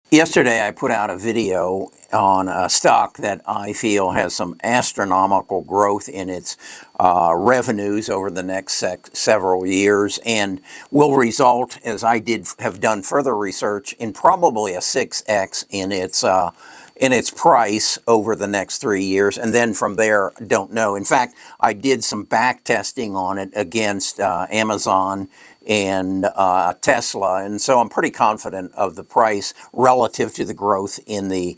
Yesterday, I put out a video on a stock that I feel has some astronomical growth in its revenues over the next several years and will result, as I have done further research, in probably a 6x in its price over the next 3 years. And then from there, don't know. In fact, I did some back testing on it against Amazon and Tesla, and so I'm pretty confident of the price relative to the growth in the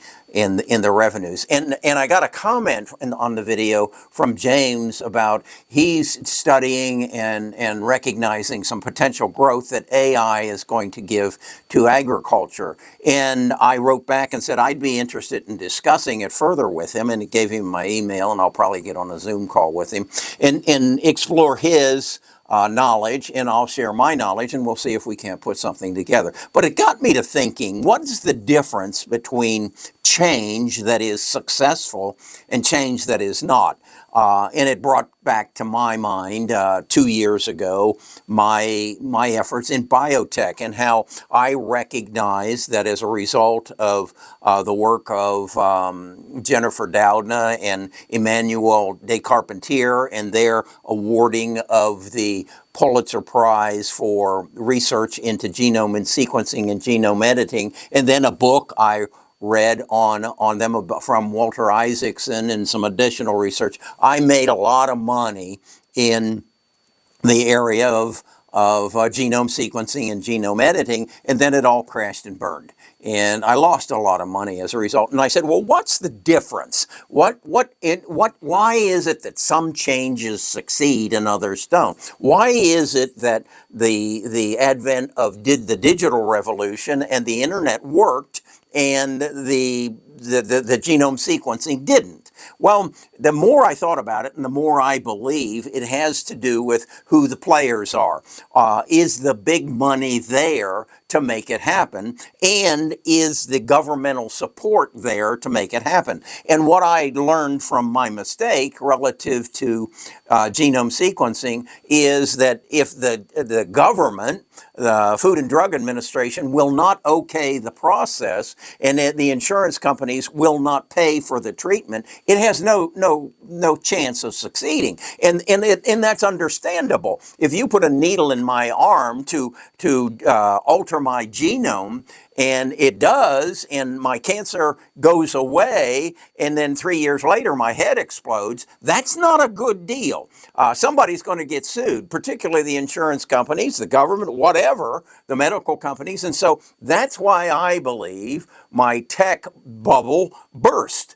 revenues. And I got a comment on the video from James about he's studying and recognizing some potential growth that AI is going to give to agriculture. And I wrote back and said I'd be interested in discussing it further with him, and gave him my email, and I'll probably get on a Zoom call with him and explore his knowledge, and I'll share my knowledge, and we'll see if we can't put something together. But it got me to thinking, what's the difference between change that is successful and change that is not? And it brought back to my mind 2 years ago my efforts in biotech, and how I recognized that as a result of the work of Jennifer Doudna and Emmanuel Descarpentier and their awarding of the Pulitzer Prize for research into genome and sequencing and genome editing, and then a book I read on them from Walter Isaacson and some additional research. I made a lot of money in the area of genome sequencing and genome editing, and then it all crashed and burned. And I lost a lot of money as a result. And I said, well, what's the difference? Why is it that some changes succeed and others don't? Why is it that the advent of the digital revolution and the internet worked and the genome sequencing didn't? Well, the more I thought about it and the more I believe it has to do with who the players are. Is the big money there to make it happen? And is the governmental support there to make it happen? And what I learned from my mistake relative to genome sequencing is that if the government, the Food and Drug Administration, will not okay the process, and the insurance companies will not pay for the treatment, it has no chance of succeeding. And that's understandable. If you put a needle in my arm to alter my genome, and it does, and my cancer goes away, and then 3 years later my head explodes, that's not a good deal. Somebody's going to get sued, particularly the insurance companies, the government, whatever, the medical companies. And so that's why I believe my tech bubble burst.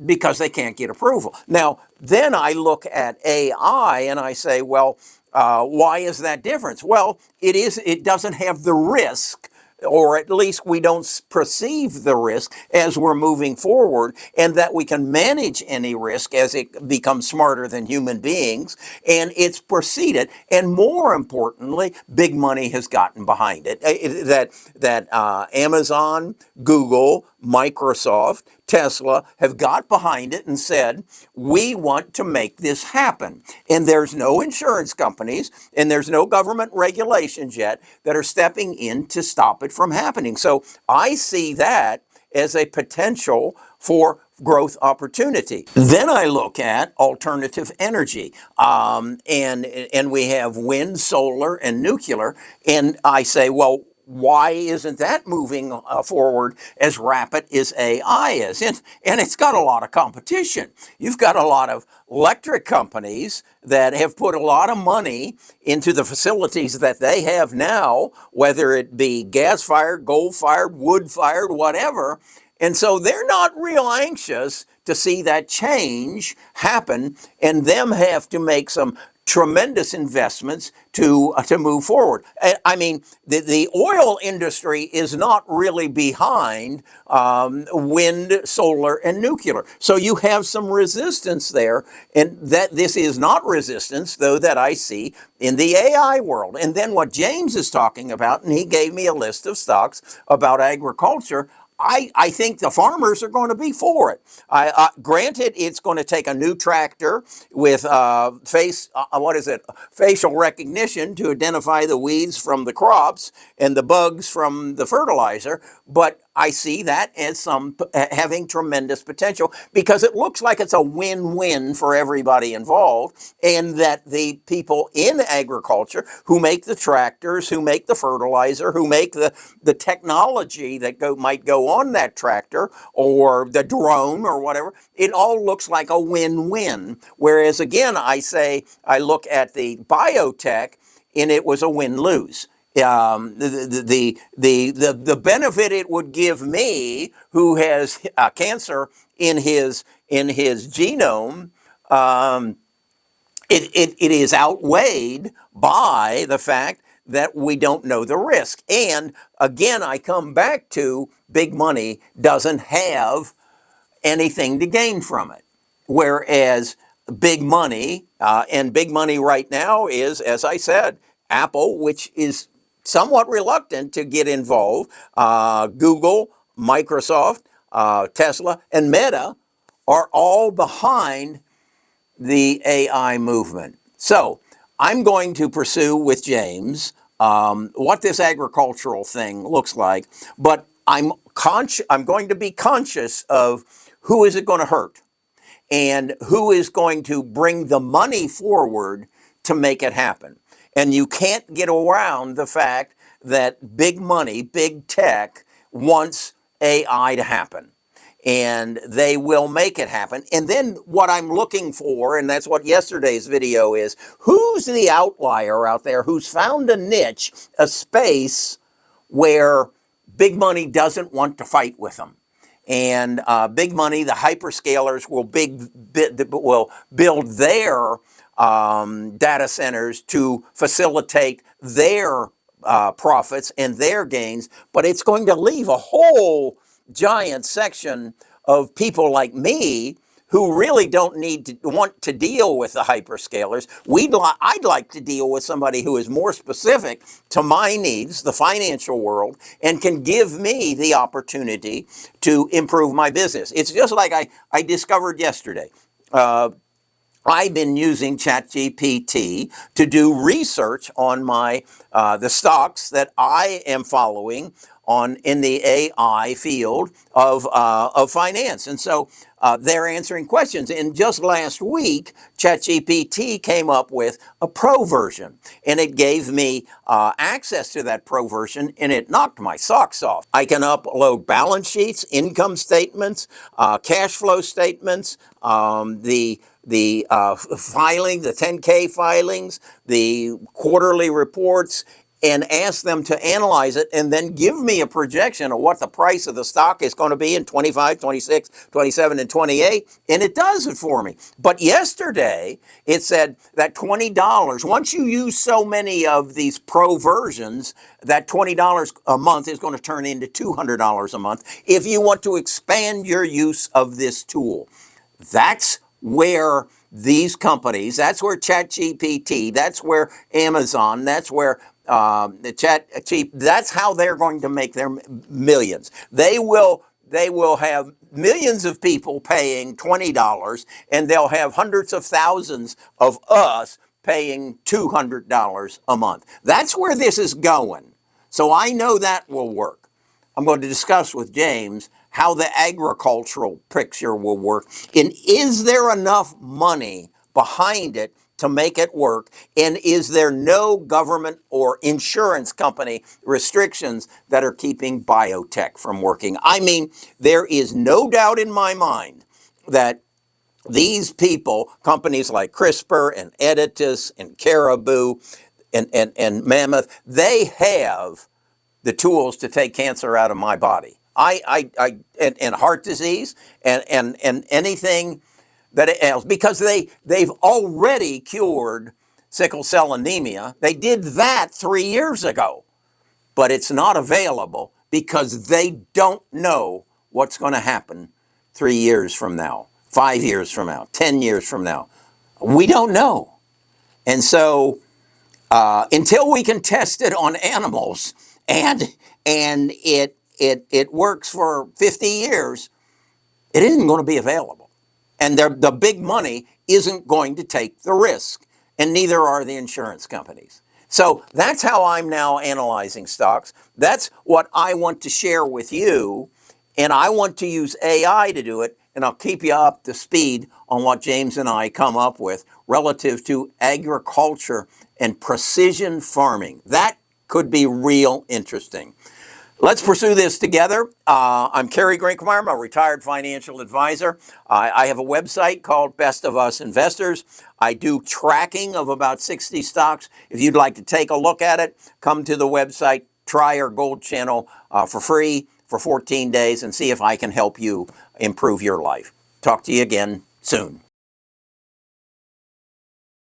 Because they can't get approval. Now, then I look at AI and I say, well, why is that difference? Well, it doesn't have the risk, or at least we don't perceive the risk as we're moving forward, and that we can manage any risk as it becomes smarter than human beings, and it's proceeded. And more importantly, big money has gotten behind it. That Amazon, Google, Microsoft, Tesla have got behind it and said, we want to make this happen. And there's no insurance companies and there's no government regulations yet that are stepping in to stop it from happening. So I see that as a potential for growth opportunity. Then I look at alternative energy, and we have wind, solar, and nuclear, and I say, well, why isn't that moving forward as rapid as AI is? And it's got a lot of competition. You've got a lot of electric companies that have put a lot of money into the facilities that they have now, whether it be gas-fired, coal-fired, wood-fired, whatever. And so they're not real anxious to see that change happen, and them have to make some tremendous investments to move forward. I mean, the oil industry is not really behind wind, solar, and nuclear. So you have some resistance there, and that this is not resistance, though, that I see in the AI world. And then what James is talking about, and he gave me a list of stocks about agriculture, I think the farmers are going to be for it. Granted, it's going to take a new tractor with facial recognition to identify the weeds from the crops and the bugs from the fertilizer. But I see that as having tremendous potential because it looks like it's a win-win for everybody involved, and that the people in agriculture who make the tractors, who make the fertilizer, who make the technology that might go on that tractor or the drone or whatever, it all looks like a win-win. Whereas again, I look at the biotech and it was a win-lose. The benefit it would give me, who has cancer in his genome, it is outweighed by the fact that we don't know the risk. And again, I come back to big money doesn't have anything to gain from it. Whereas big money, and big money right now is, as I said, Apple, which is somewhat reluctant to get involved, Google, Microsoft, Tesla, and Meta are all behind the AI movement. So I'm going to pursue with James what this agricultural thing looks like, but I'm going to be conscious of who is it going to hurt and who is going to bring the money forward to make it happen. And you can't get around the fact that big money, big tech wants AI to happen, and they will make it happen. And then what I'm looking for, and that's what yesterday's video is, who's the outlier out there who's found a niche, a space where big money doesn't want to fight with them. And big money, the hyperscalers will build their data centers to facilitate their profits and their gains, but it's going to leave a whole giant section of people like me who really don't want to deal with the hyperscalers. I'd like to deal with somebody who is more specific to my needs, the financial world, and can give me the opportunity to improve my business. It's just like I discovered yesterday. I've been using ChatGPT to do research on the stocks that I am following in the AI field of finance, and so they're answering questions. And just last week, ChatGPT came up with a pro version, and it gave me access to that pro version, and it knocked my socks off. I can upload balance sheets, income statements, cash flow statements, the filing, the 10K filings, the quarterly reports, and ask them to analyze it and then give me a projection of what the price of the stock is going to be in 25, 26, 27, and 28, and it does it for me. But yesterday, it said that $20, once you use so many of these pro versions, that $20 a month is going to turn into $200 a month if you want to expand your use of this tool. That's where these companies, that's where ChatGPT, that's where Amazon, that's where that's how they're going to make their millions. They will have millions of people paying $20, and they'll have hundreds of thousands of us paying $200 a month. That's where this is going. So I know that will work. I'm going to discuss with James how the agricultural picture will work, and is there enough money behind it to make it work, and is there no government or insurance company restrictions that are keeping biotech from working? I mean, there is no doubt in my mind that these people, companies like CRISPR and Editas and Caribou and Mammoth, they have the tools to take cancer out of my body. And heart disease and anything that it ails, because they've already cured sickle cell anemia. They did that 3 years ago, but it's not available because they don't know what's going to happen 3 years from now, 5 years from now, 10 years from now. We don't know. And so until we can test it on animals and it it works for 50 years, it isn't going to be available. And the big money isn't going to take the risk, and neither are the insurance companies. So that's how I'm now analyzing stocks. That's what I want to share with you, and I want to use AI to do it, and I'll keep you up to speed on what James and I come up with relative to agriculture and precision farming. That could be real interesting. Let's pursue this together. I'm Kerry Grinkmeyer. I'm a retired financial advisor. I have a website called Best of Us Investors. I do tracking of about 60 stocks. If you'd like to take a look at it, come to the website, try our Gold Channel for free for 14 days and see if I can help you improve your life. Talk to you again soon.